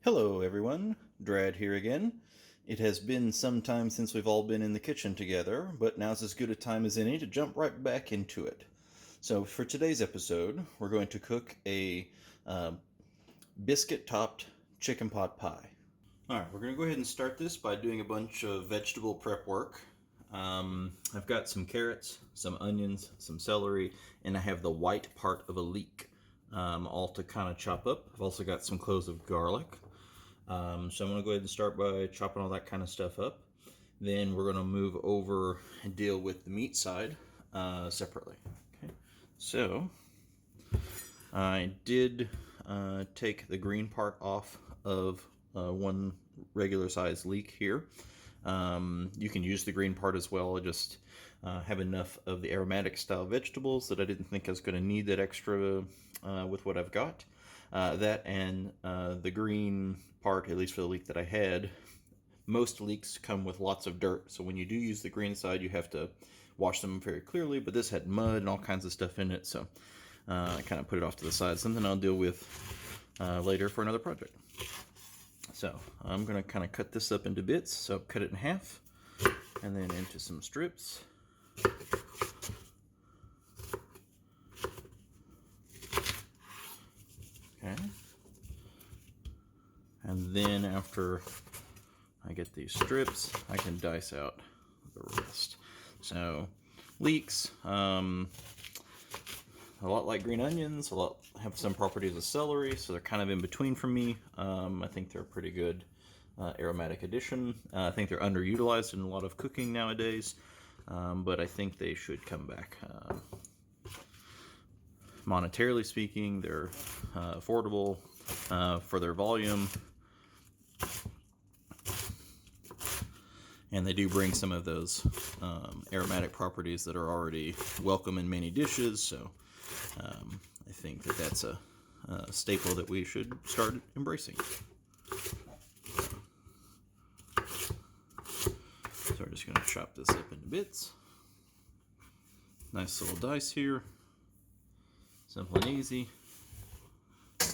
Hello everyone, Drad here again. It has been some time since we've all been in the kitchen together, but now's as good a time as any to jump right back into it. So for today's episode, we're going to cook a biscuit-topped chicken pot pie. Alright, we're going to go ahead and start this by doing a bunch of vegetable prep work. I've got some carrots, some onions, some celery, and I have the white part of a leek, all to kind of chop up. I've also got some cloves of garlic. So I'm going to go ahead and start by chopping all that kind of stuff up. Then we're going to move over and deal with the meat side separately. Okay. So I did take the green part off of one regular size leek here. You can use the green part as well. I just have enough of the aromatic style vegetables that I didn't think I was going to need that extra with what I've got. That and the green part, at least for the leek that I had, most leeks come with lots of dirt. So when you do use the green side, you have to wash them very clearly. But this had mud and all kinds of stuff in it. So I kind of put it off to the side. Something I'll deal with later for another project. So I'm going to kind of cut this up into bits. So cut it in half and then into some strips. Okay. And then after I get these strips, I can dice out the rest. So leeks, a lot like green onions, have some properties of celery, so they're kind of in between for me. I think they're a pretty good aromatic addition. I think they're underutilized in a lot of cooking nowadays, but I think they should come back. Monetarily speaking, they're affordable for their volume, and they do bring some of those aromatic properties that are already welcome in many dishes. So I think that that's a staple that we should start embracing. So we're just going to chop this up into bits. Nice little dice here. Simple and easy. I'm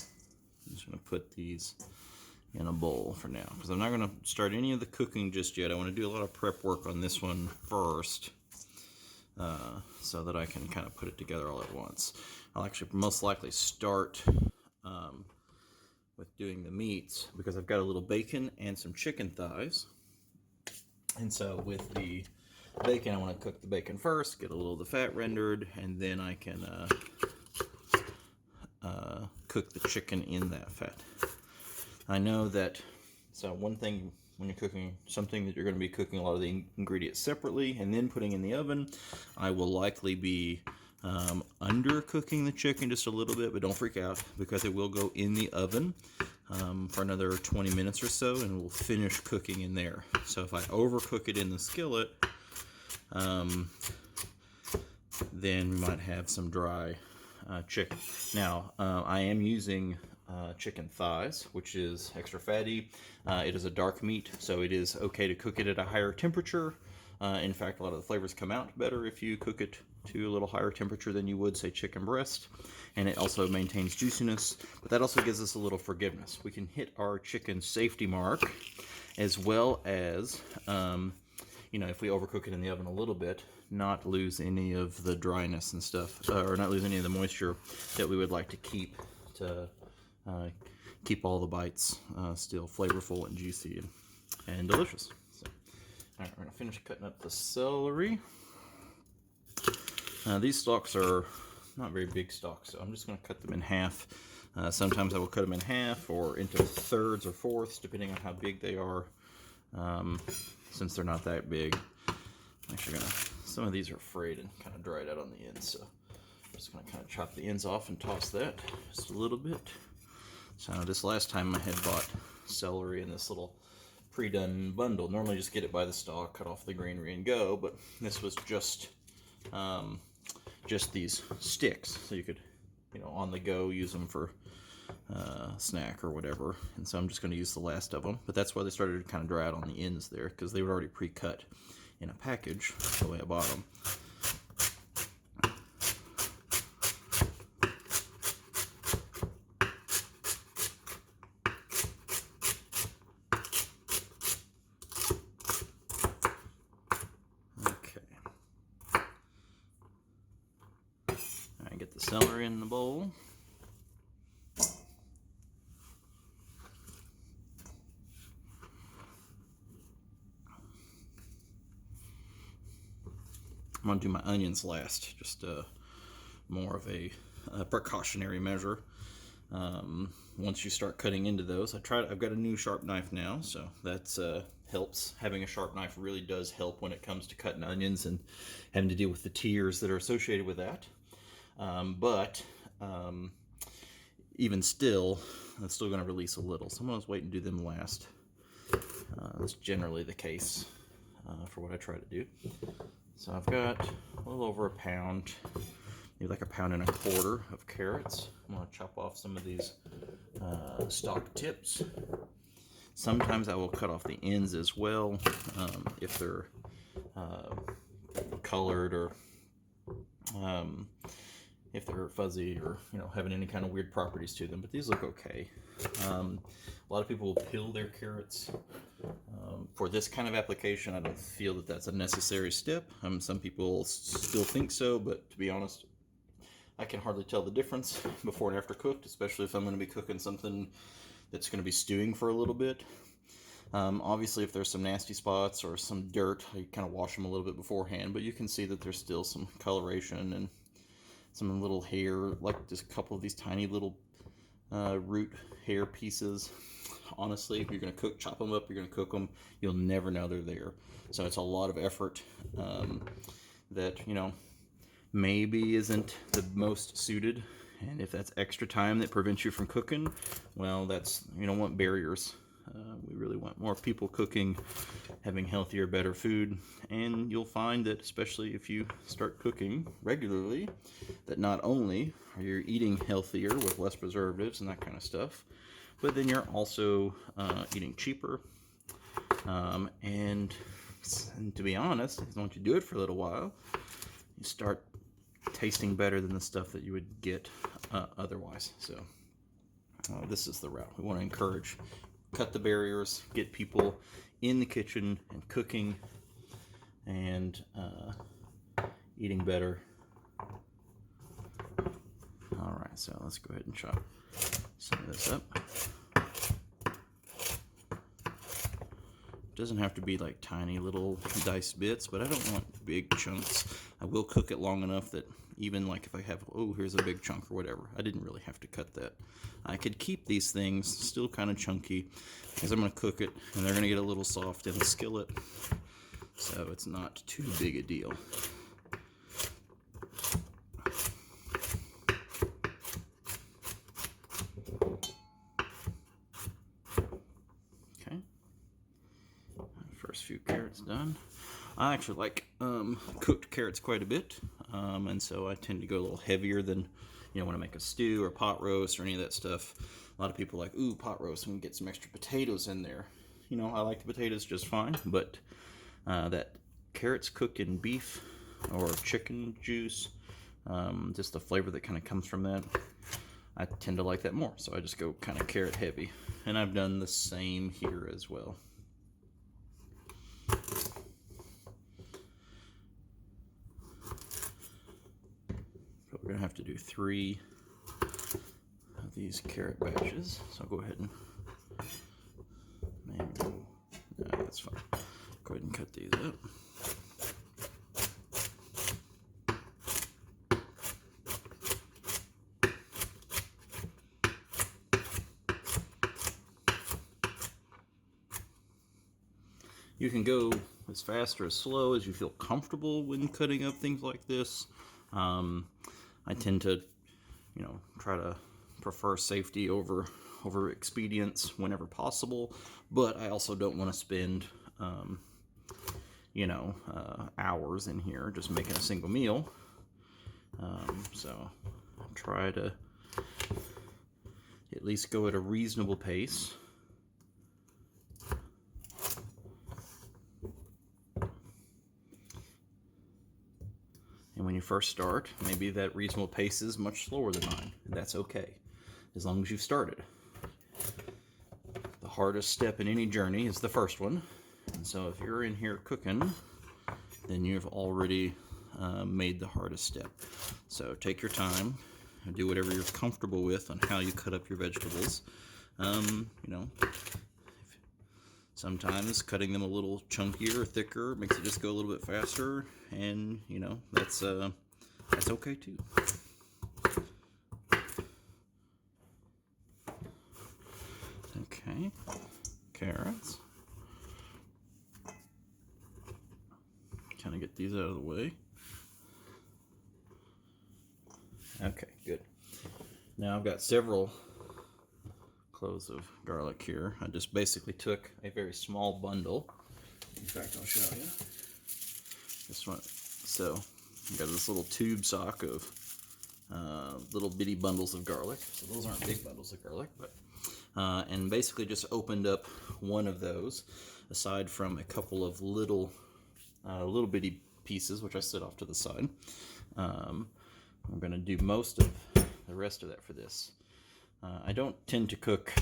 just going to put these in a bowl for now, because I'm not going to start any of the cooking just yet. I want to do a lot of prep work on this one first, so that I can kind of put it together all at once. I'll actually most likely start with doing the meats, because I've got a little bacon and some chicken thighs. And so with the bacon, I want to cook the bacon first, get a little of the fat rendered, and then I can cook the chicken in that fat. I know that, so one thing when you're cooking something that you're going to be cooking a lot of the ingredients separately and then putting in the oven, I will likely be undercooking the chicken just a little bit, but don't freak out, because it will go in the oven for another 20 minutes or so, and it will finish cooking in there. So if I overcook it in the skillet, then we might have some dry chicken. Now, I am using chicken thighs, which is extra fatty. It is a dark meat, so it is okay to cook it at a higher temperature. In fact, a lot of the flavors come out better if you cook it to a little higher temperature than you would, say, chicken breast. And it also maintains juiciness, but that also gives us a little forgiveness. We can hit our chicken safety mark, as well as, if we overcook it in the oven a little bit, not lose any of the dryness and stuff, or not lose any of the moisture that we would like to keep all the bites still flavorful and juicy and delicious. So, all right, we're going to finish cutting up the celery. These stalks are not very big stalks, so I'm just going to cut them in half. Sometimes I will cut them in half or into thirds or fourths, depending on how big they are. Since they're not that big, I'm actually some of these are frayed and kind of dried out on the ends, so I'm just going to kind of chop the ends off and toss that just a little bit. So this last time I had bought celery in this little pre-done bundle. Normally just get it by the stalk, cut off the greenery and go, but this was just these sticks, so you could, on the go use them for snack or whatever. And so I'm just going to use the last of them, but that's why they started to kind of dry out on the ends there, because they were already pre-cut in a package the way I bought them. the celery in the bowl. I'm going to do my onions last, just more of a precautionary measure. Once you start cutting into those, I've got a new sharp knife now, so that's helps. Having a sharp knife really does help when it comes to cutting onions and having to deal with the tears that are associated with that. But even still, it's still going to release a little. So I'm going to wait and do them last. That's generally the case for what I try to do. So I've got a little over a pound, maybe like 1.25 pounds of carrots. I'm going to chop off some of these stalk tips. Sometimes I will cut off the ends as well if they're colored or if they're fuzzy or having any kind of weird properties to them. But these look okay. A lot of people will peel their carrots. For this kind of application, I don't feel that that's a necessary step. Some people still think so, but to be honest, I can hardly tell the difference before and after cooked, especially if I'm going to be cooking something that's going to be stewing for a little bit. Obviously, if there's some nasty spots or some dirt, I kind of wash them a little bit beforehand, but you can see that there's still some coloration and some little hair, like just a couple of these tiny little root hair pieces. Honestly, if you're going to chop them up, you're going to cook them, you'll never know they're there. So it's a lot of effort that, maybe isn't the most suited. And if that's extra time that prevents you from cooking, well, you don't want barriers. We really want more people cooking, having healthier, better food. And you'll find that, especially if you start cooking regularly, that not only are you eating healthier with less preservatives and that kind of stuff, but then you're also eating cheaper. And to be honest, once you do it for a little while, you start tasting better than the stuff that you would get otherwise. So this is the route. We want to encourage, cut the barriers, get people in the kitchen and cooking and eating better. All right, so let's go ahead and chop some of this up. Doesn't have to be like tiny little diced bits, but I don't want big chunks. I will cook it long enough that even like if I have, here's a big chunk or whatever, I didn't really have to cut that. I could keep these things still kind of chunky because I'm going to cook it and they're going to get a little soft in the skillet, so it's not too big a deal. First few carrots done. I actually like cooked carrots quite a bit, and so I tend to go a little heavier than, when I make a stew or pot roast or any of that stuff. A lot of people are like, ooh, pot roast, and get some extra potatoes in there. I like the potatoes just fine, but that carrots cooked in beef or chicken juice, just the flavor that kind of comes from that, I tend to like that more. So I just go kind of carrot heavy, and I've done the same here as well. But we're going to have to do 3 of these carrot batches. So I'll go ahead and no, that's fine. Go ahead and cut these up. You can go as fast or as slow as you feel comfortable when cutting up things like this. I tend to, try to prefer safety over expedience whenever possible, but I also don't want to spend, hours in here just making a single meal. So I'll try to at least go at a reasonable pace. And when you first start, maybe that reasonable pace is much slower than mine. And that's okay, as long as you've started. The hardest step in any journey is the first one. And so if you're in here cooking, then you've already made the hardest step. So take your time, do whatever you're comfortable with on how you cut up your vegetables. You know, sometimes cutting them a little chunkier or thicker makes it just go a little bit faster, and you know, that's okay too. Okay, carrots. Kind of get these out of the way. Okay, good. Now I've got several cloves of garlic here. I just basically took a very small bundle. In fact, I'll show you. This one. So I've got this little tube sock of little bitty bundles of garlic. So those aren't big bundles of garlic, but and basically just opened up one of those, aside from a couple of little bitty pieces, which I set off to the side. I'm going to do most of the rest of that for this. I don't tend to cook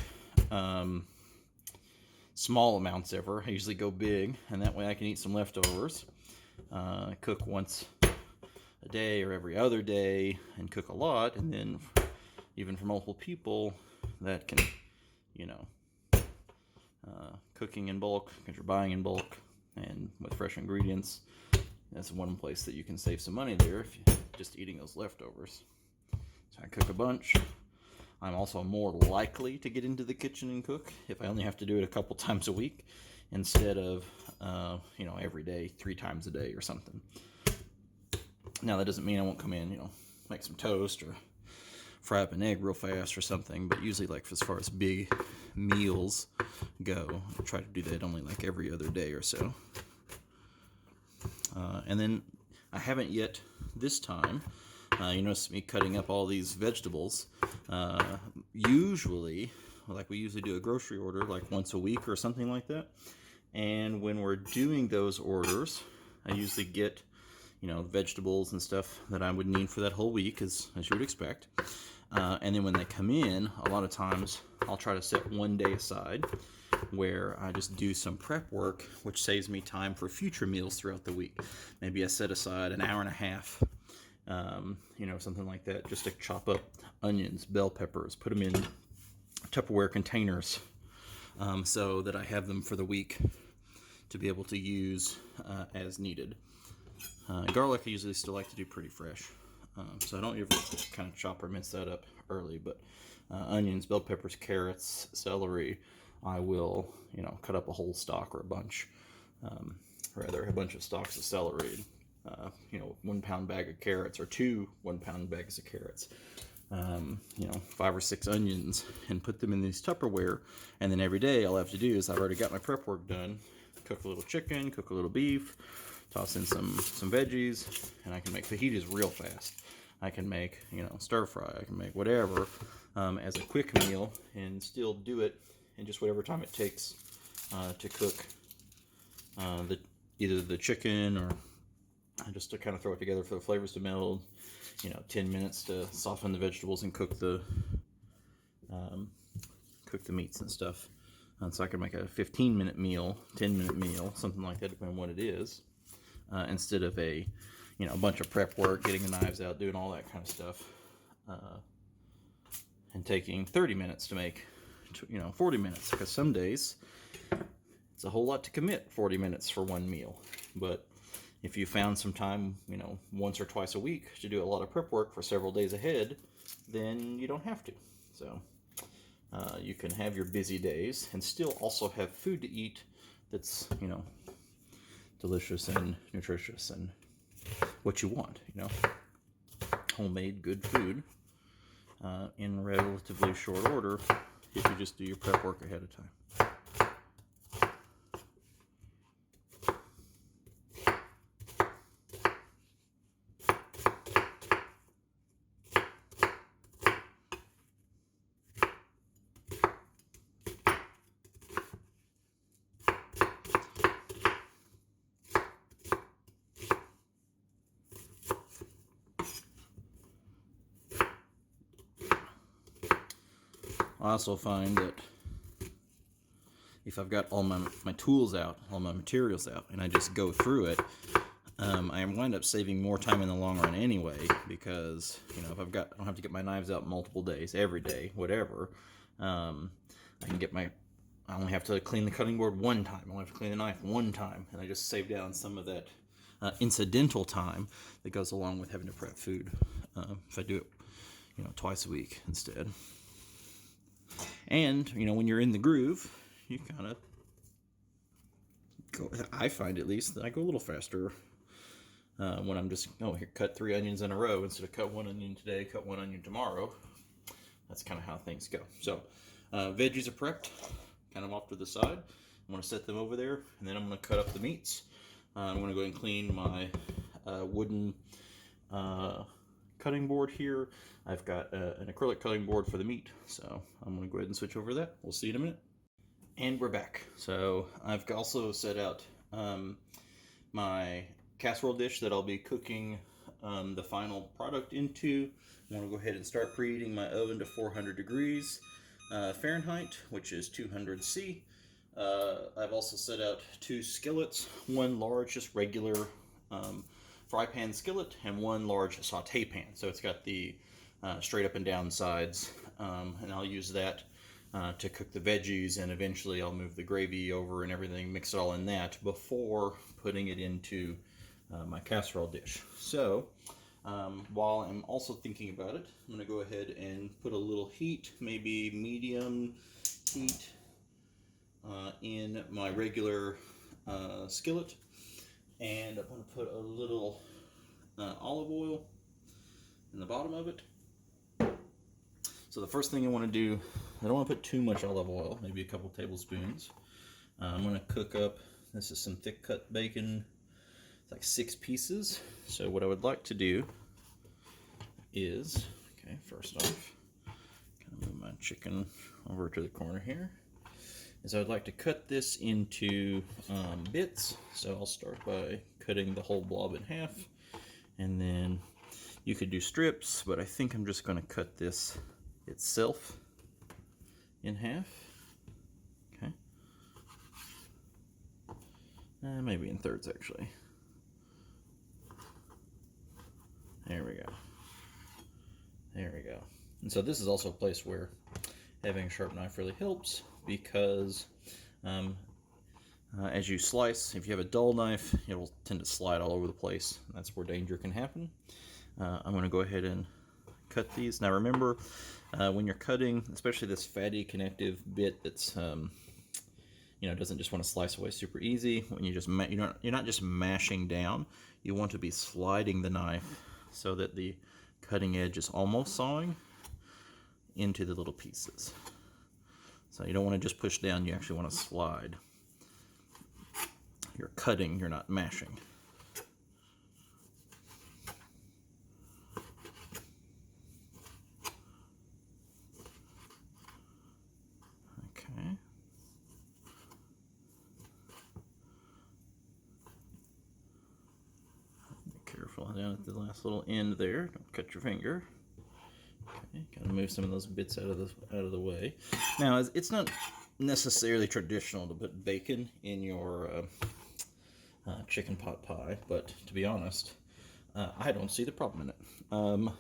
small amounts ever. I usually go big, and that way I can eat some leftovers. I cook once a day or every other day, and cook a lot, and then even for multiple people, that can, you know, cooking in bulk, because you're buying in bulk, and with fresh ingredients, that's one place that you can save some money there if you're just eating those leftovers. So I cook a bunch. I'm also more likely to get into the kitchen and cook if I only have to do it a couple times a week instead of, you know, every day, 3 times a day or something. Now that doesn't mean I won't come in, you know, make some toast or fry up an egg real fast or something, but usually, like, as far as big meals go, I try to do that only like every other day or so. And then I haven't yet this time, you notice me cutting up all these vegetables. Usually, like, we usually do a grocery order like once a week or something like that, and when we're doing those orders, I usually get, you know, vegetables and stuff that I would need for that whole week, as you would expect. And then when they come in, a lot of times I'll try to set one day aside where I just do some prep work, which saves me time for future meals throughout the week. Maybe I set aside an hour and a half, you know, something like that, just to chop up onions, bell peppers, put them in Tupperware containers, so that I have them for the week to be able to use as needed. Garlic I usually still like to do pretty fresh, so I don't ever kind of chop or mince that up early, but onions, bell peppers, carrots, celery, I will, you know, cut up a whole stalk or a bunch, rather a bunch of stalks of celery, you know, 1 pound bag of carrots or 2 1-pound bags of carrots, you know, 5 or 6 onions, and put them in these Tupperware. And then every day all I have to do is, I've already got my prep work done, cook a little chicken, cook a little beef, toss in some veggies, and I can make fajitas real fast. I can make, you know, stir fry, I can make whatever as a quick meal, and still do it in just whatever time it takes to cook either the chicken, or just to kind of throw it together for the flavors to meld. You know, 10 minutes to soften the vegetables and cook the meats and stuff. And so I can make a 15-minute meal, 10-minute meal, something like that, depending on what it is, instead of a, you know, a bunch of prep work, getting the knives out, doing all that kind of stuff, and taking 30 minutes to make, you know, 40 minutes, because some days it's a whole lot to commit 40 minutes for one meal. But if you found some time, you know, once or twice a week to do a lot of prep work for several days ahead, then you don't have to. So you can have your busy days and still also have food to eat that's, you know, delicious and nutritious and what you want, you know, homemade good food in relatively short order if you just do your prep work ahead of time. I also find that if I've got all my tools out, all my materials out, and I just go through it, I wind up saving more time in the long run anyway, because if I don't have to get my knives out multiple days, every day, whatever. I can get I only have to clean the cutting board one time. I only have to clean the knife one time, and I just save down some of that incidental time that goes along with having to prep food. If I do it, twice a week instead. And when you're in the groove, you kind of go. I find at least that I go a little faster. When I'm just, here, cut 3 onions in a row instead of cut 1 onion today, cut 1 onion tomorrow. That's kind of how things go. So, veggies are prepped, kind of off to the side. I'm going to set them over there, and then I'm going to cut up the meats. I'm going to go ahead and clean my wooden cutting board here. I've got an acrylic cutting board for the meat, so I'm going to go ahead and switch over to that. We'll see you in a minute. And we're back. So, I've also set out my casserole dish that I'll be cooking the final product into. I'm going to go ahead and start preheating my oven to 400 degrees Fahrenheit, which is 200 C. I've also set out 2 skillets, one large, just regular fry pan skillet, and one large saute pan. So it's got the straight up and down sides, and I'll use that to cook the veggies, and eventually I'll move the gravy over and everything, mix it all in that before putting it into my casserole dish. So while I'm also thinking about it, I'm going to go ahead and put a little heat, maybe medium heat, in my regular skillet, and I'm going to put a little olive oil in the bottom of it. So the first thing I want to do, I don't want to put too much olive oil, maybe a couple tablespoons. I'm going to cook up, this is some thick cut bacon. It's like 6 pieces. So what I would like to do is, first off, kind of move my chicken over to the corner here, is I would like to cut this into bits. So I'll start by cutting the whole blob in half, and then you could do strips, but I think I'm just going to cut this itself in half. Okay. Maybe in thirds, actually. There we go. There we go. And so this is also a place where having a sharp knife really helps, because as you slice, if you have a dull knife, it will tend to slide all over the place. That's where danger can happen. I'm going to go ahead and cut these. Now remember, when you're cutting, especially this fatty connective bit that's doesn't just want to slice away super easy. When you just you're not just mashing down. You want to be sliding the knife so that the cutting edge is almost sawing into the little pieces. So you don't want to just push down, you actually want to slide. You're cutting, you're not mashing. Okay. Be careful down at the last little end there, don't cut your finger. Okay, gotta move some of those bits out of the way. Now, it's not necessarily traditional to put bacon in your chicken pot pie, but to be honest, I don't see the problem in it.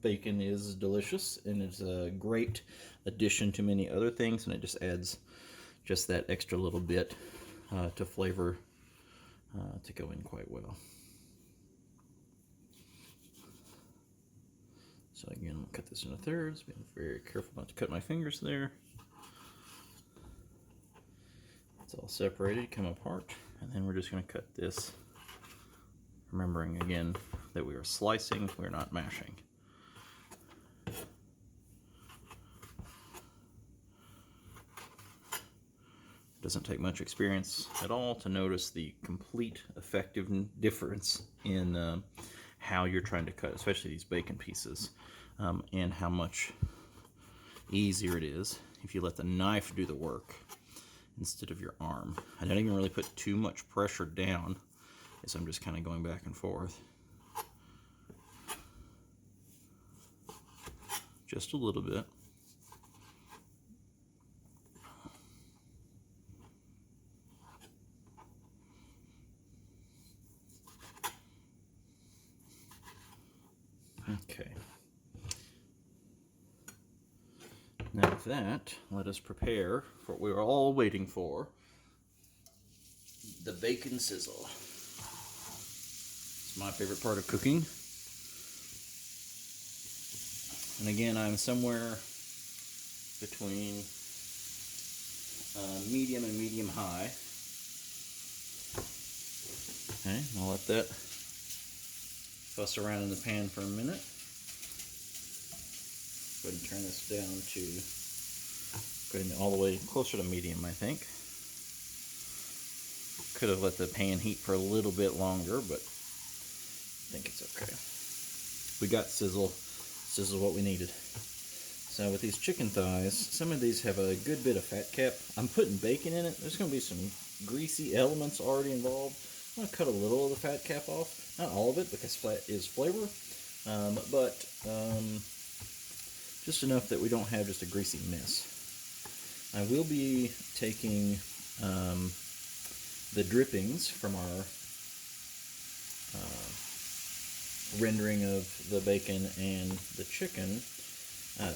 Bacon is delicious, and it's a great addition to many other things, and it just adds just that extra little bit to flavor to go in quite well. So again, I'll cut this into thirds, being very careful not to cut my fingers there. It's all separated, come apart, and then we're just going to cut this, remembering again that we are slicing, we're not mashing. Doesn't take much experience at all to notice the complete effective difference in how you're trying to cut, especially these bacon pieces, and how much easier it is if you let the knife do the work instead of your arm. I don't even really put too much pressure down, as I'm just kind of going back and forth. Just a little bit. Okay. Now with that, let us prepare for what we were all waiting for. The bacon sizzle. It's my favorite part of cooking. And again, I'm somewhere between medium and medium high. Okay, I'll let that fuss around in the pan for a minute. Go ahead and turn this down to, go ahead and all the way closer to medium, I think. Could have let the pan heat for a little bit longer, but I think it's okay. We got sizzle. Sizzle what we needed. So with these chicken thighs, some of these have a good bit of fat cap. I'm putting bacon in it. There's going to be some greasy elements already involved. I'm going to cut a little of the fat cap off. Not all of it, because fat is flavor. But just enough that we don't have just a greasy mess. I will be taking the drippings from our rendering of the bacon and the chicken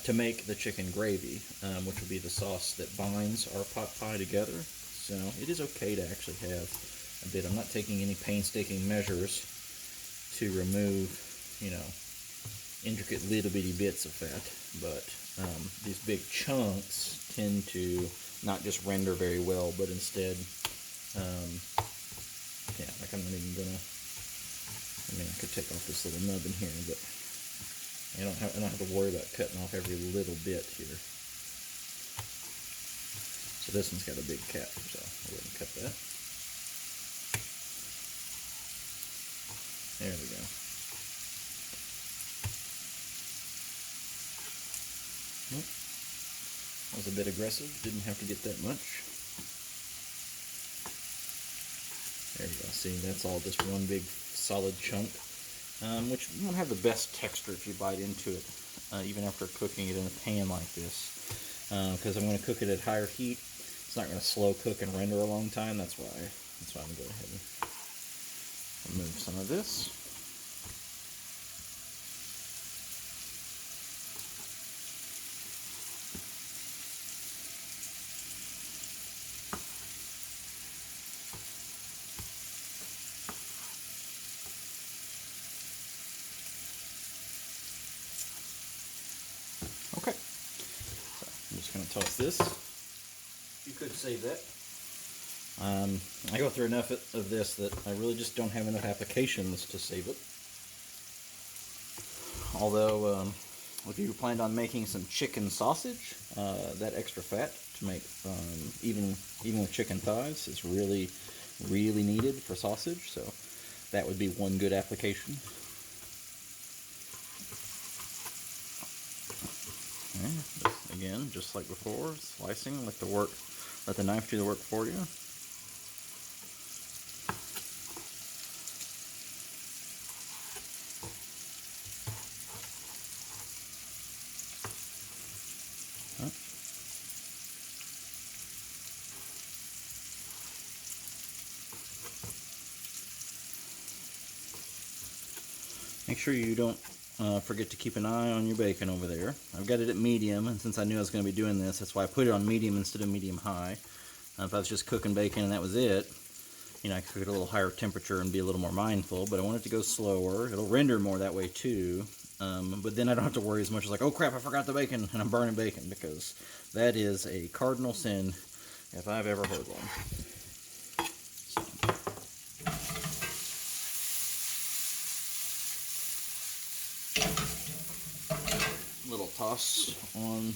to make the chicken gravy, which will be the sauce that binds our pot pie together. So it is okay to actually have a bit. I'm not taking any painstaking measures to remove, you know, intricate little bitty bits of fat, but these big chunks tend to not just render very well, but instead, yeah, like I'm not even gonna, I mean, I could take off this little nub in here, but I don't have to worry about cutting off every little bit here. So this one's got a big cap, so I'll go ahead and cut that. There we go. That was a bit aggressive, didn't have to get that much. There you go, see, that's all just one big solid chunk, which won't have the best texture if you bite into it, even after cooking it in a pan like this, because I'm going to cook it at higher heat. It's not going to slow cook and render a long time. That's why I'm going to go ahead and remove some of this. Okay, so I'm just going to toss this. You could save that. I go through enough of this that I really just don't have enough applications to save it. Although, if you planned on making some chicken sausage, that extra fat to make, even with chicken thighs, is really, really needed for sausage. So that would be one good application. Okay, again, just like before, slicing, let the knife do the work for you. Make sure you don't forget to keep an eye on your bacon over there. I've got it at medium, and since I knew I was going to be doing this, that's why I put it on medium instead of medium-high. If I was just cooking bacon and that was it, you know, I could cook it at a little higher temperature and be a little more mindful, but I want it to go slower. It'll render more that way too, but then I don't have to worry as much as like, oh crap, I forgot the bacon, and I'm burning bacon, because that is a cardinal sin if I've ever heard one. Little toss on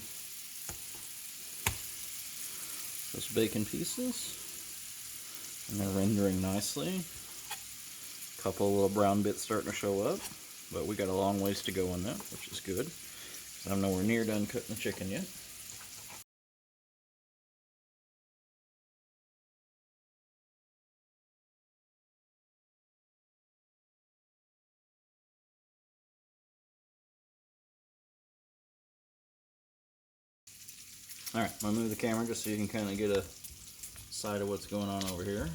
those bacon pieces, and they're rendering nicely. A couple little brown bits starting to show up, but we got a long ways to go on that, which is good. I'm nowhere near done cooking the chicken yet. Alright, I'm going to move the camera just so you can kind of get a sight of what's going on over here.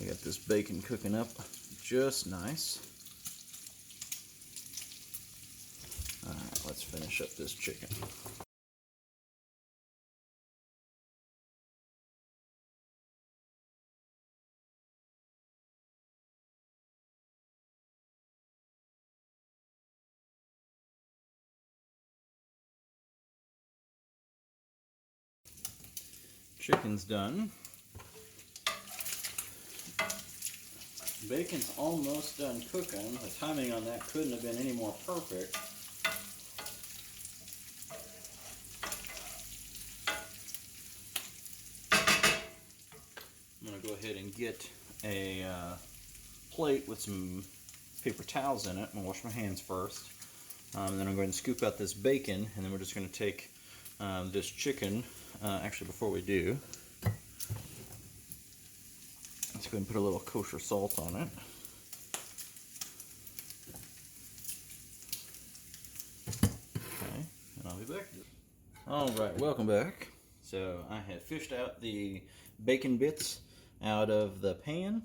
We got this bacon cooking up just nice. Alright, let's finish up this chicken. Chicken's done. Bacon's almost done cooking. The timing on that couldn't have been any more perfect. I'm going to go ahead and get a plate with some paper towels in it. I'm going to wash my hands first. And then I'm going to scoop out this bacon, and then we're just going to take this chicken. Actually, before we do, let's go ahead and put a little kosher salt on it. Okay, and I'll be back. Alright, welcome back. So I have fished out the bacon bits out of the pan.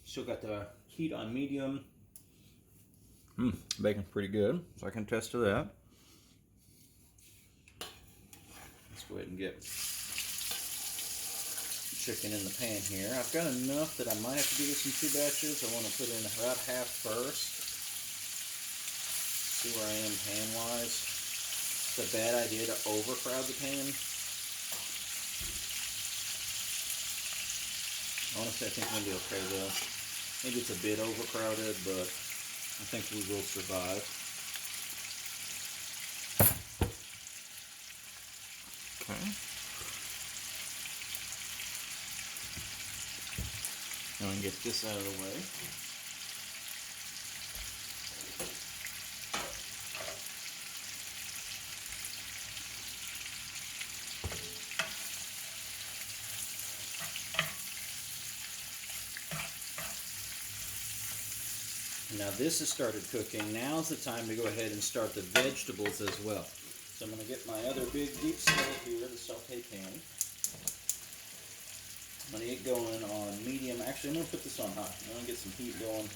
Still got the heat on medium. Bacon's pretty good, so I can attest to that. Let's go ahead and get chicken in the pan here. I've got enough that I might have to do this in 2 batches. I want to put in about half first. See where I am pan-wise. It's a bad idea to overcrowd the pan. Honestly, I think we'll be okay though. Maybe it's a bit overcrowded, but I think we will survive. Okay. Now I can get this out of the way. Now this has started cooking. Now's the time to go ahead and start the vegetables as well. So I'm going to get my other big deep skillet here, the saute pan. I'm going to get going on medium. Actually, I'm going to put this on high. I'm going to get some heat going.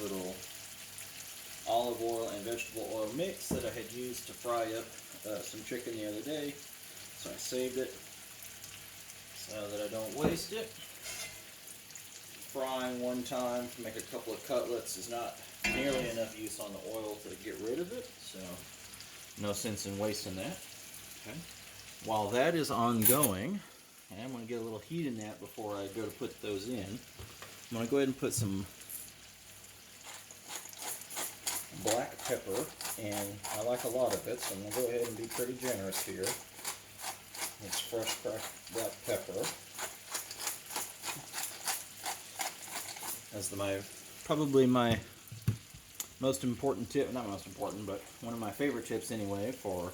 Little olive oil and vegetable oil mix that I had used to fry up some chicken the other day. So I saved it so that I don't waste it. Frying one time to make a couple of cutlets is not nearly enough use on the oil to get rid of it, so no sense in wasting that. Okay. While that is ongoing, and I'm going to get a little heat in that before I go to put those in, I'm going to go ahead and put some black pepper, and I like a lot of it, so I'm going to go ahead and be pretty generous here. It's fresh cracked black pepper. That's probably my most important tip, not most important, but one of my favorite tips anyway for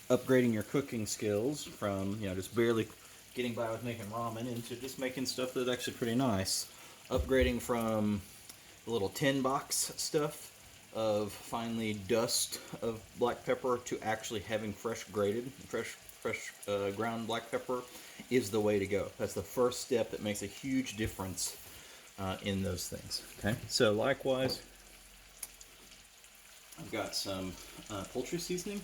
upgrading your cooking skills from, just barely getting by with making ramen into just making stuff that's actually pretty nice. Upgrading from the little tin box stuff of finely dust of black pepper to actually having fresh ground black pepper is the way to go. That's the first step that makes a huge difference in those things. Okay, so likewise, I've got some poultry seasoning.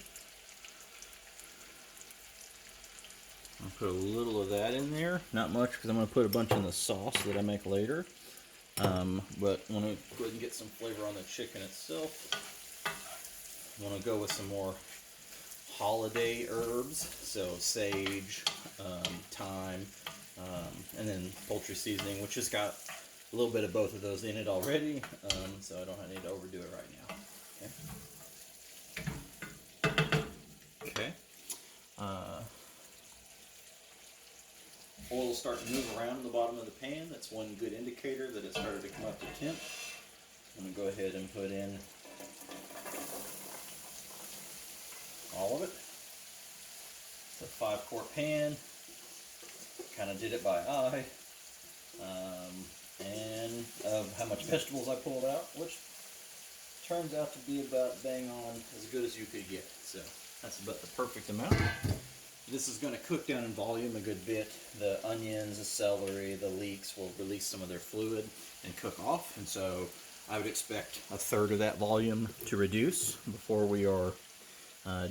I'll put a little of that in there, not much because I'm going to put a bunch in the sauce that I make later. But I want to go ahead and get some flavor on the chicken itself. I want to go with some more holiday herbs, so sage, thyme, and then poultry seasoning, which has got a little bit of both of those in it already, so I don't need to overdo it right now. Okay. Oil will start to move around in the bottom of the pan. That's one good indicator that it started to come up to temp. I'm going to go ahead and put in all of it. It's a 5-quart pan. Kind of did it by eye. And of how much vegetables I pulled out, which turns out to be about bang on as good as you could get. So That's about the perfect amount. This is going to cook down in volume a good bit. The onions, the celery, the leeks will release some of their fluid and cook off. And so I would expect a third of that volume to reduce before we are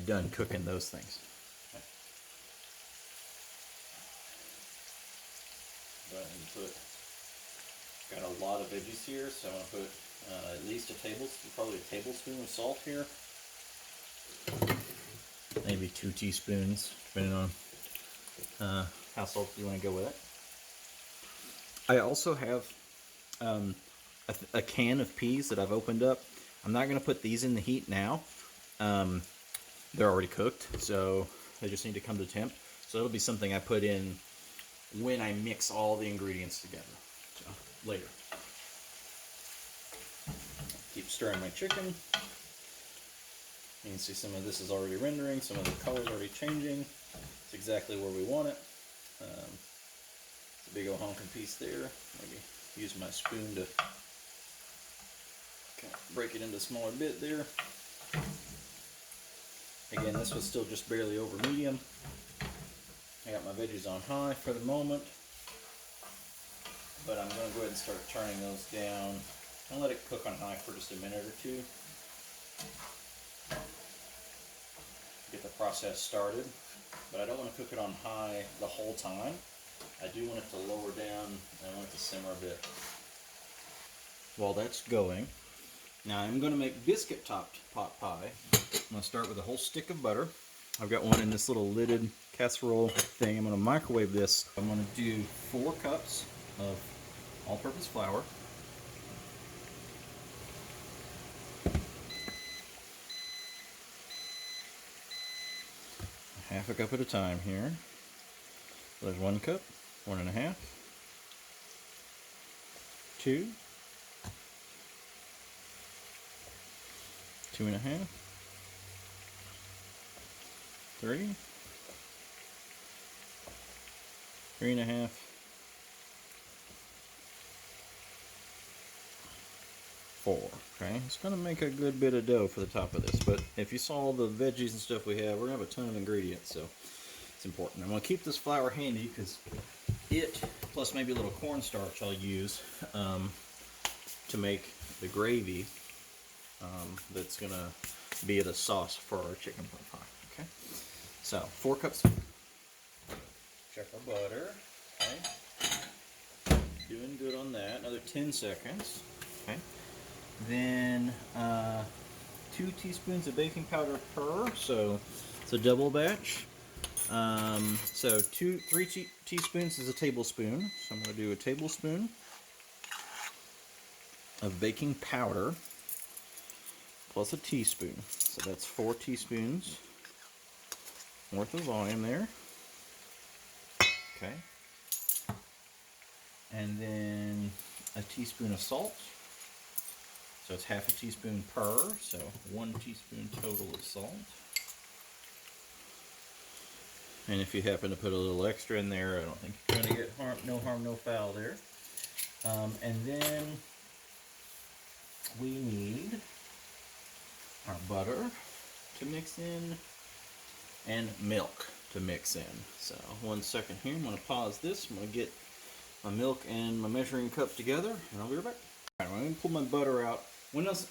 done cooking those things. Okay. Go ahead and got a lot of veggies here, so I'm going to put at least probably a tablespoon of salt here. Maybe 2 teaspoons, depending on how salty you want to go with it. I also have a can of peas that I've opened up. I'm not going to put these in the heat now. They're already cooked, so they just need to come to temp. So it'll be something I put in when I mix all the ingredients together. So later. Keep stirring my chicken. You can see some of this is already rendering, some of the color is already changing. It's exactly where we want it. It's a big old honking piece there. Maybe use my spoon to kind of break it into a smaller bit there. Again, this was still just barely over medium. I got my veggies on high for the moment, but I'm going to go ahead and start turning those down and let it cook on high for just a minute or two. Get the process started, but I don't want to cook it on high the whole time. I do want it to lower down and I want it to simmer a bit. While that's going, now I'm going to make biscuit topped pot pie. I'm going to start with a whole stick of butter. I've got one in this little lidded casserole thing. I'm going to microwave this. I'm going to do 4 cups of all-purpose flour. Half a cup at a time here. So there's 1 cup, 1.5, 2, 2.5, 3, 3.5, 4. Okay, it's going to make a good bit of dough for the top of this, but if you saw the veggies and stuff we have, we're going to have a ton of ingredients, so it's important. I'm going to keep this flour handy because it, plus maybe a little cornstarch I'll use to make the gravy that's going to be the sauce for our chicken pot pie. Okay, so 4 cups. Check our butter. Okay, doing good on that. Another 10 seconds. Okay. Then 2 teaspoons of baking powder per, so it's a double batch. So 3 teaspoons is a tablespoon, so I'm going to do a tablespoon of baking powder plus a teaspoon, so that's 4 teaspoons worth of volume there. Okay, and then a teaspoon of salt. So it's half a teaspoon per, so 1 teaspoon total of salt. And if you happen to put a little extra in there, I don't think you're going to get no harm, no foul there. And then we need our butter to mix in and milk to mix in. So 1 second here, I'm going to pause this. I'm going to get my milk and my measuring cup together, and I'll be right back. All right, I'm going to pull my butter out.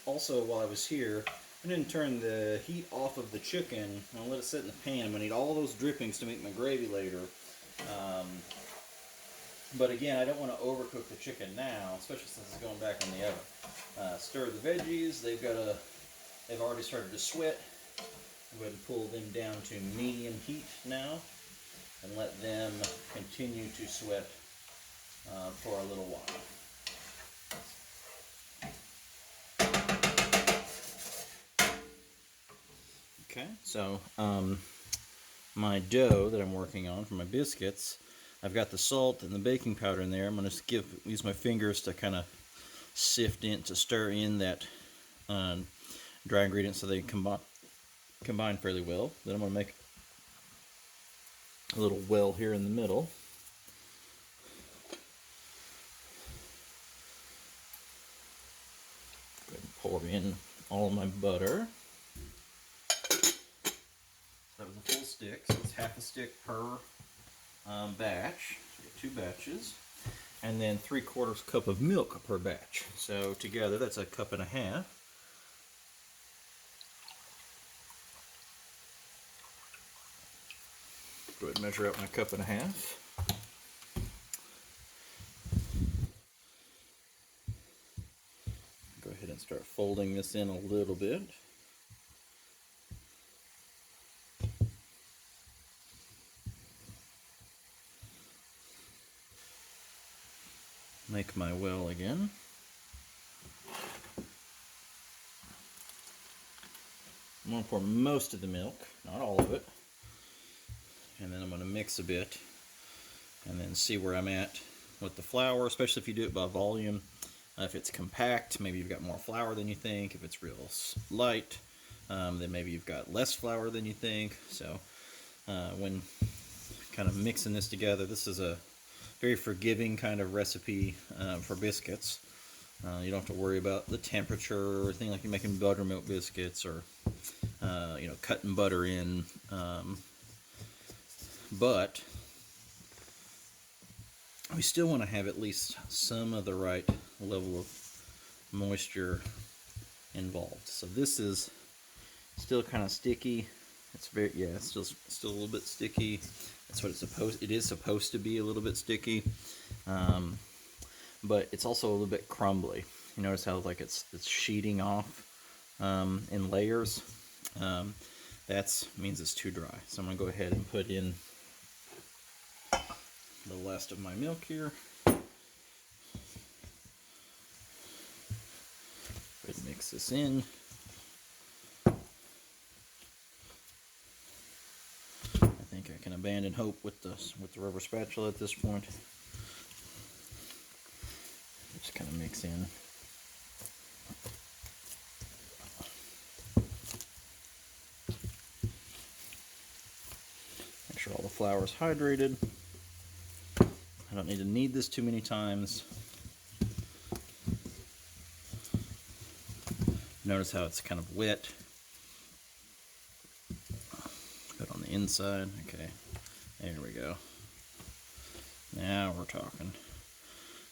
Also, while I was here, I didn't turn the heat off of the chicken. I'll let it sit in the pan. I'm going to need all those drippings to make my gravy later. But again, I don't want to overcook the chicken now, especially since it's going back in the oven. Stir the veggies. They've already started to sweat. I'm going to pull them down to medium heat now and let them continue to sweat for a little while. Okay, so my dough that I'm working on for my biscuits, I've got the salt and the baking powder in there. I'm going to use my fingers to kind of stir in that dry ingredients so they combine fairly well. Then I'm going to make a little well here in the middle. Go ahead and pour in all my butter. stick, so it's half a stick per batch. So you get 2 batches. And then 3/4 cup of milk per batch. So together that's a cup and a half. Go ahead and measure out my cup and a half. Go ahead and start folding this in a little bit. Make my well again. I'm going to pour most of the milk, not all of it. And then I'm going to mix a bit and then see where I'm at with the flour, especially if you do it by volume. If it's compact, maybe you've got more flour than you think. If it's real light, then maybe you've got less flour than you think. So when kind of mixing this together, this is a very forgiving kind of recipe for biscuits. You don't have to worry about the temperature or anything like you're making buttermilk biscuits or cutting butter in. But we still want to have at least some of the right level of moisture involved. So this is still kind of sticky. It's it's still a little bit sticky. That's what it is supposed to be, a little bit sticky. But it's also a little bit crumbly. You notice how like it's sheeting off in layers. That means it's too dry. So I'm gonna go ahead and put in the last of my milk here. Mix this in. I think I can abandon hope with the rubber spatula at this point. Just kind of mix in. Make sure all the flour is hydrated. I don't need to knead this too many times. Notice how it's kind of wet. Put on the inside. Okay, there we go. Now we're talking.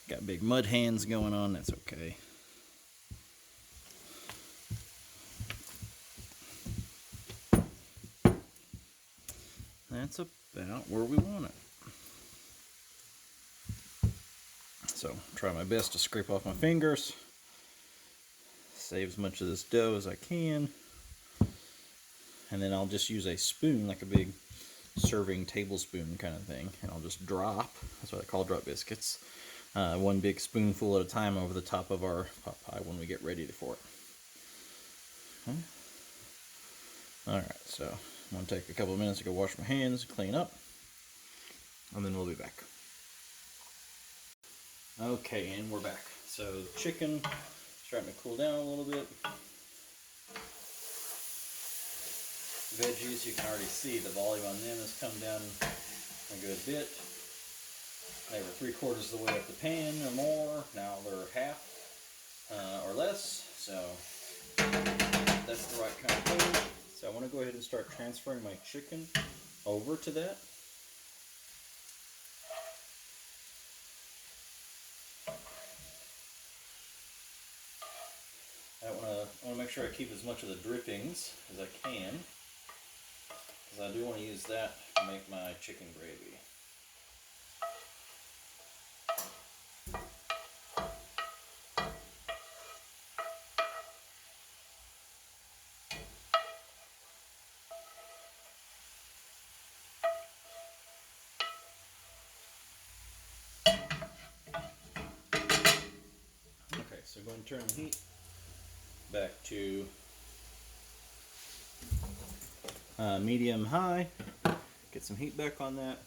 Got big mud hands going on. That's okay. That's about where we want it. So try my best to scrape off my fingers. Save as much of this dough as I can. And then I'll just use a spoon, like a big serving tablespoon kind of thing. And I'll just drop, that's what I call drop biscuits, 1 big spoonful at a time over the top of our pot pie when we get ready for it. Okay. Alright, so I'm going to take a couple of minutes to go wash my hands, clean up, and then we'll be back. Okay, and we're back. So chicken starting to cool down a little bit. Veggies, you can already see the volume on them has come down a good bit. They were 3/4 of the way up the pan or more. Now they're half or less. So that's the right kind of thing. So I want to go ahead and start transferring my chicken over to that. I want to make sure I keep as much of the drippings as I can, because I do want to use that to make my chicken gravy. Okay, so go ahead and turn the heat back to medium high. Get some heat back on that.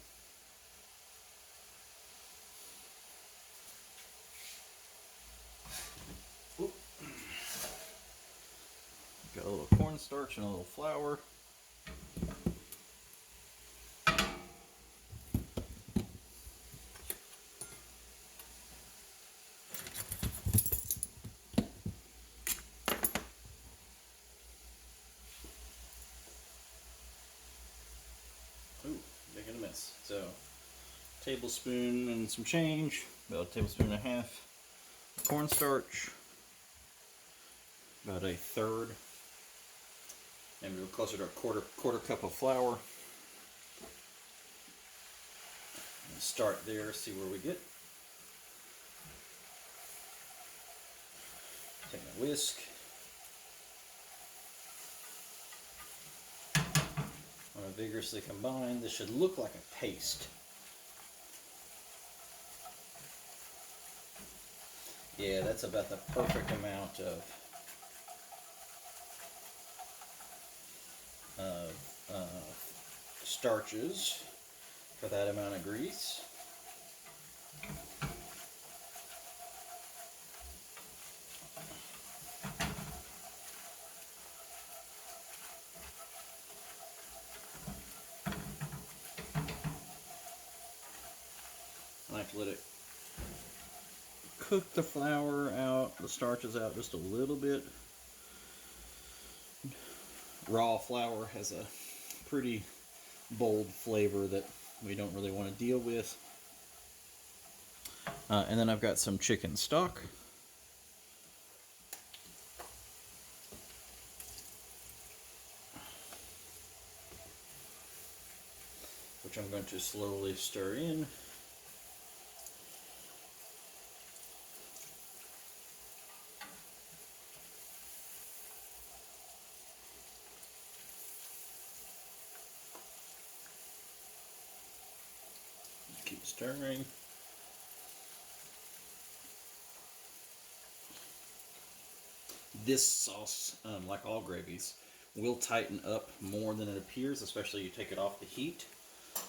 Oop. Got a little cornstarch and a little flour. tablespoon and some change, about a tablespoon and a half cornstarch, about a third, maybe a little closer to a quarter cup of flour. And start there, see where we get. Take my whisk. I'm going to vigorously combine. This should look like a paste. Yeah, that's about the perfect amount of starches for that amount of grease. I like to let it cook the flour out, the starches out just a little bit. Raw flour has a pretty bold flavor that we don't really want to deal with. And then I've got some chicken stock. Which I'm going to slowly stir in. Keep stirring. This sauce, like all gravies, will tighten up more than it appears, especially you take it off the heat.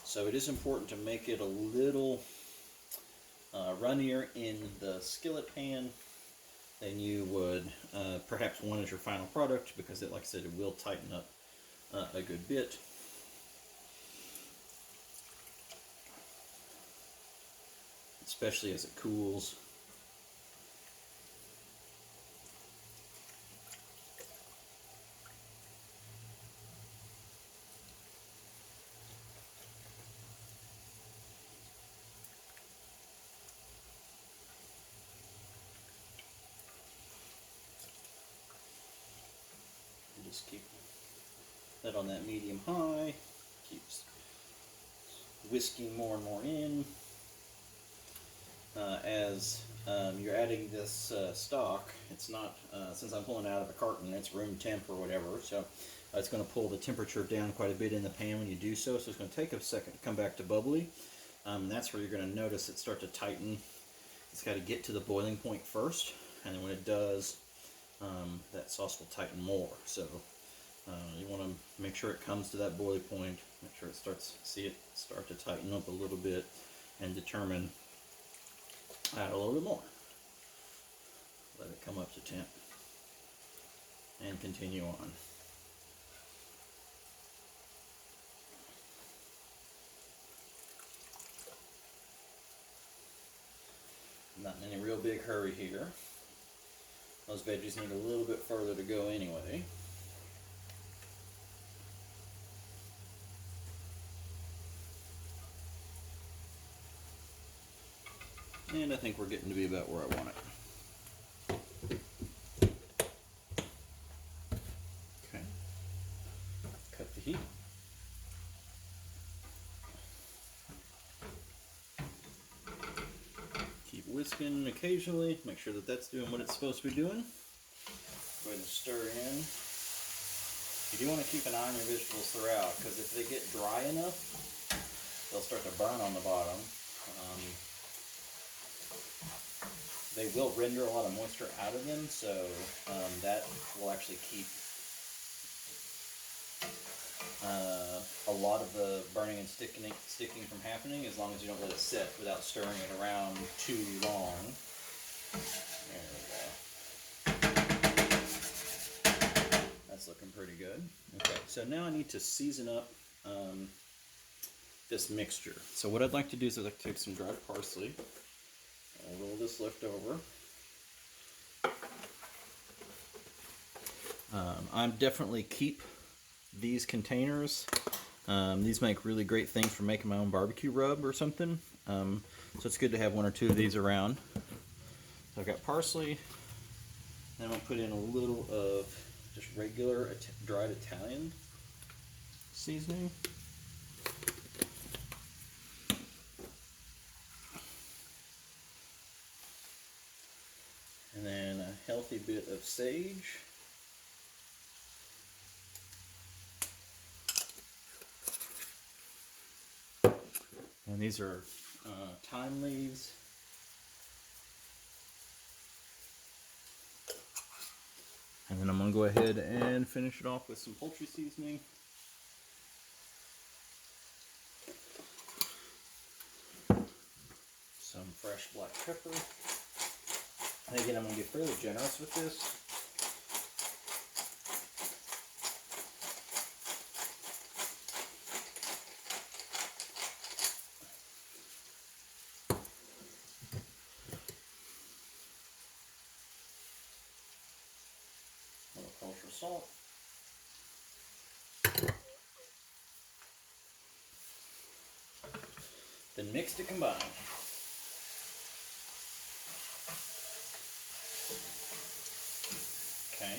So it is important to make it a little runnier in the skillet pan than you would perhaps want as your final product, because it, like I said, it will tighten up a good bit. Especially as it cools. Just keep that on that medium high. Keeps whisking more and more in. As you're adding this stock, it's not, since I'm pulling it out of a carton, it's room temp or whatever, so it's going to pull the temperature down quite a bit in the pan when you do so, so it's going to take a second to come back to bubbly. That's where you're going to notice it start to tighten. It's got to get to the boiling point first, and then when it does, that sauce will tighten more. So you want to make sure it comes to that boiling point, make sure it see it start to tighten up a little bit, and determine add a little bit more. Let it come up to temp and continue on. Not in any real big hurry here. Those veggies need a little bit further to go anyway. And I think we're getting to be about where I want it. Okay. Cut the heat. Keep whisking occasionally. Make sure that that's doing what it's supposed to be doing. Go ahead and stir in. You do want to keep an eye on your vegetables throughout, because if they get dry enough, they'll start to burn on the bottom. They will render a lot of moisture out of them, so that will actually keep a lot of the burning and sticking from happening, as long as you don't let it sit without stirring it around too long. There we go. That's looking pretty good. Okay, so now I need to season up this mixture. So what I'd like to do is I'd like to take some dried parsley. I'll roll this left over. I definitely keep these containers. These make really great things for making my own barbecue rub or something. So it's good to have one or two of these around. So I've got parsley. Then I'm going to put in a little of just regular dried Italian seasoning. And then a healthy bit of sage. And these are thyme leaves. And then I'm going to go ahead and finish it off with some poultry seasoning. Some fresh black pepper. And again, I'm going to get fairly generous with this. A little kosher salt. Then mix to combine. Okay,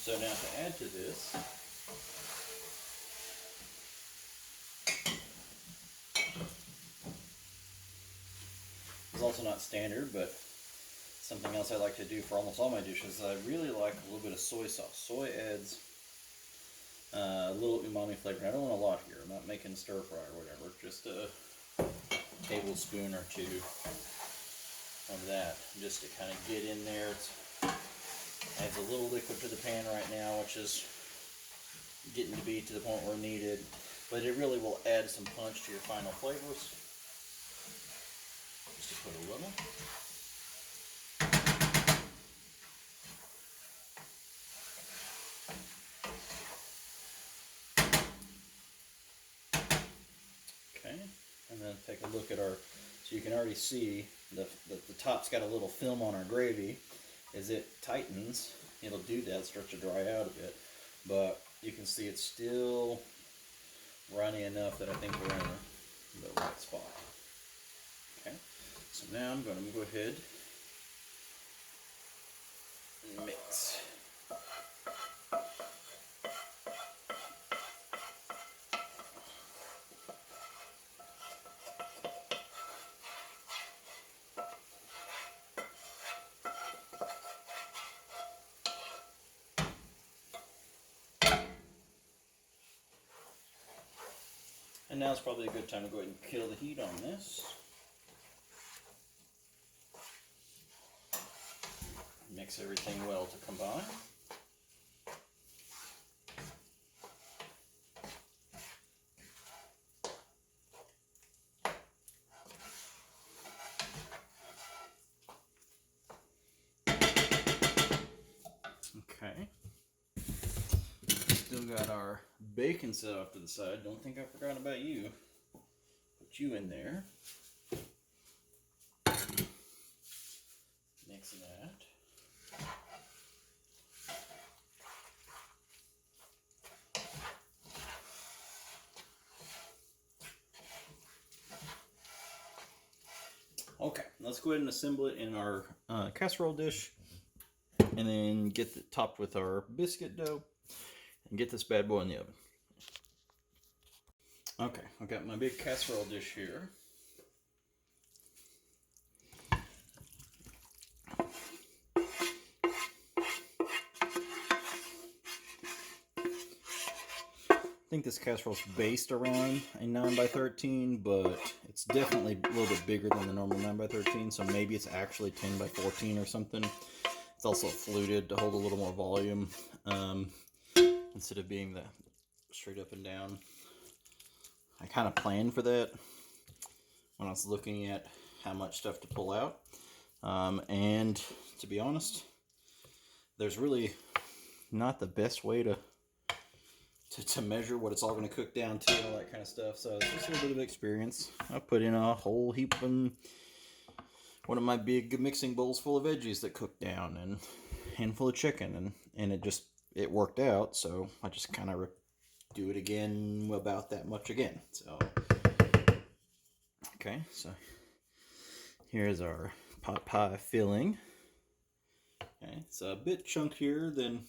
so now to add to this, it's also not standard, but something else I like to do for almost all my dishes. I really like a little bit of soy sauce. Soy adds a little umami flavor. I don't want a lot here. I'm not making stir fry or whatever. Just a tablespoon or two of that, just to kind of get in there. It adds a little liquid to the pan right now, which is getting to be to the point where needed, but it really will add some punch to your final flavors. Just to put a little. Okay, and then take a look at our, so you can already see the top's got a little film on our gravy. As it tightens, it'll do that, start to dry out a bit, but you can see it's still runny enough that I think we're in the right spot. Okay, so now I'm going to go ahead and mix. And now's probably a good time to go ahead and kill the heat on this. Mix everything well to combine. Okay. Still got our bacon set off to the side. Don't think I forgot about you. Put you in there. Mix that. Okay, let's go ahead and assemble it in our casserole dish, and then get it topped with our biscuit dough, and get this bad boy in the oven. Okay, I've got my big casserole dish here. I think this casserole is based around a 9x13, but it's definitely a little bit bigger than the normal 9x13, so maybe it's actually 10x14 or something. It's also fluted to hold a little more volume instead of being the straight up and down. I kind of planned for that when I was looking at how much stuff to pull out, and to be honest, there's really not the best way to measure what it's all going to cook down to and all that kind of stuff. So it's just a little bit of experience. I put in a whole heap of one of my big mixing bowls full of veggies that cooked down, and a handful of chicken, and it worked out. So I just kind of do it again about that much again. So okay, so Here's our pot pie filling. Okay, it's a bit chunkier than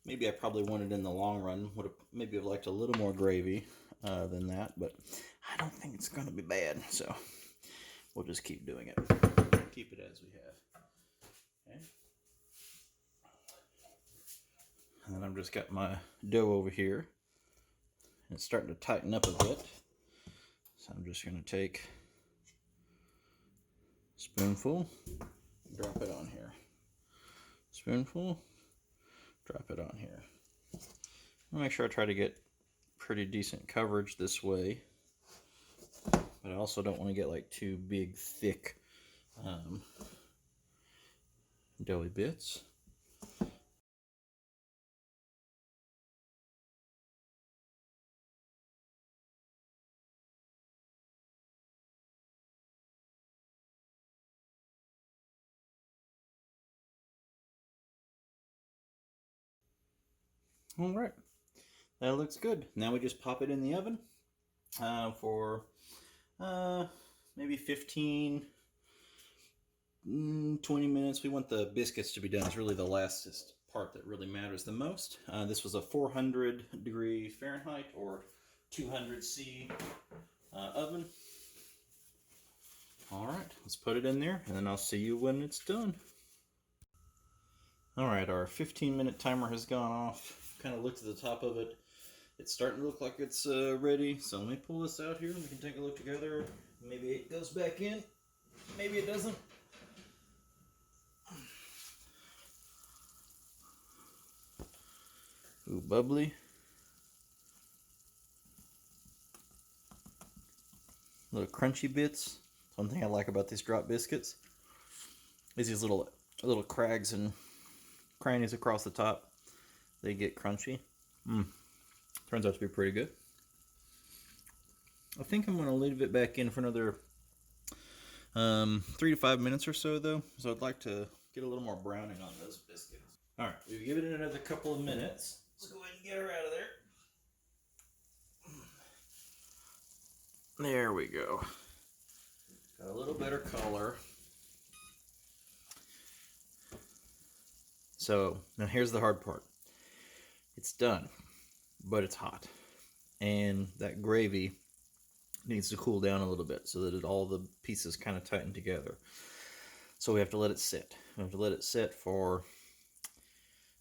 maybe I probably wanted in the long run. Would have maybe have liked a little more gravy than that, but I don't think it's going to be bad. So we'll just keep doing it. Keep it as we have. Okay. And then I've just got my dough over here. It's starting to tighten up a bit. So I'm just going to take a spoonful, drop it on here. Spoonful, drop it on here. I'll make sure I try to get pretty decent coverage this way. But I also don't want to get like too big, thick doughy bits. All right, that looks good. Now we just pop it in the oven for maybe 15, 20 minutes. We want the biscuits to be done. It's really the last part that really matters the most. This was a 400-degree Fahrenheit or 200 C oven. All right, let's put it in there, and then I'll see you when it's done. All right, our 15-minute timer has gone off. Kind of looked at the top of it. It's starting to look like it's ready. So let me pull this out here. We can take a look together. Maybe it goes back in. Maybe it doesn't. Ooh, bubbly. Little crunchy bits. One thing I like about these drop biscuits is these little crags and crannies across the top. They get crunchy. Turns out to be pretty good. I think I'm going to leave it back in for another 3 to 5 minutes or so, though. So I'd like to get a little more browning on those biscuits. All right, we'll give it another couple of minutes. Let's go ahead and get her out of there. There we go. Got a little better color. So now here's the hard part. It's done, but it's hot. And that gravy needs to cool down a little bit so that all the pieces kind of tighten together. So we have to let it sit. We have to let it sit for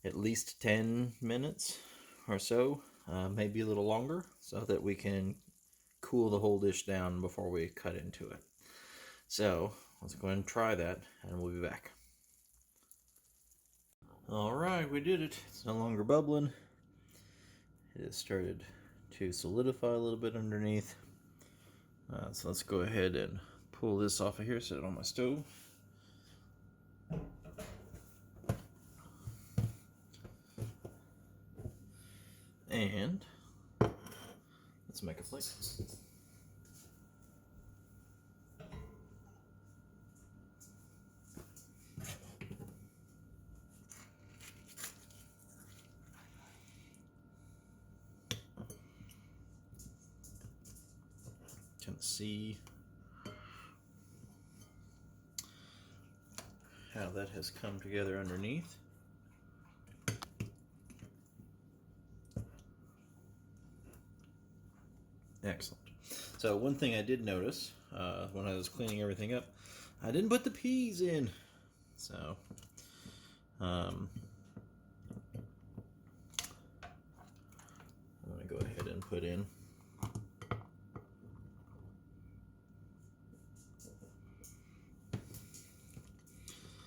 at least 10 minutes or so, maybe a little longer, so that we can cool the whole dish down before we cut into it. So let's go ahead and try that, and we'll be back. All right, we did it. It's no longer bubbling. It has started to solidify a little bit underneath. So let's go ahead and pull this off of here, set it on my stove. And let's make a plate. Kind of see how that has come together underneath. Excellent. So one thing I did notice when I was cleaning everything up, I didn't put the peas in. So I'm going to go ahead and put in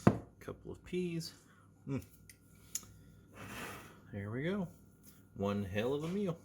a couple of peas. There we go. One hell of a meal.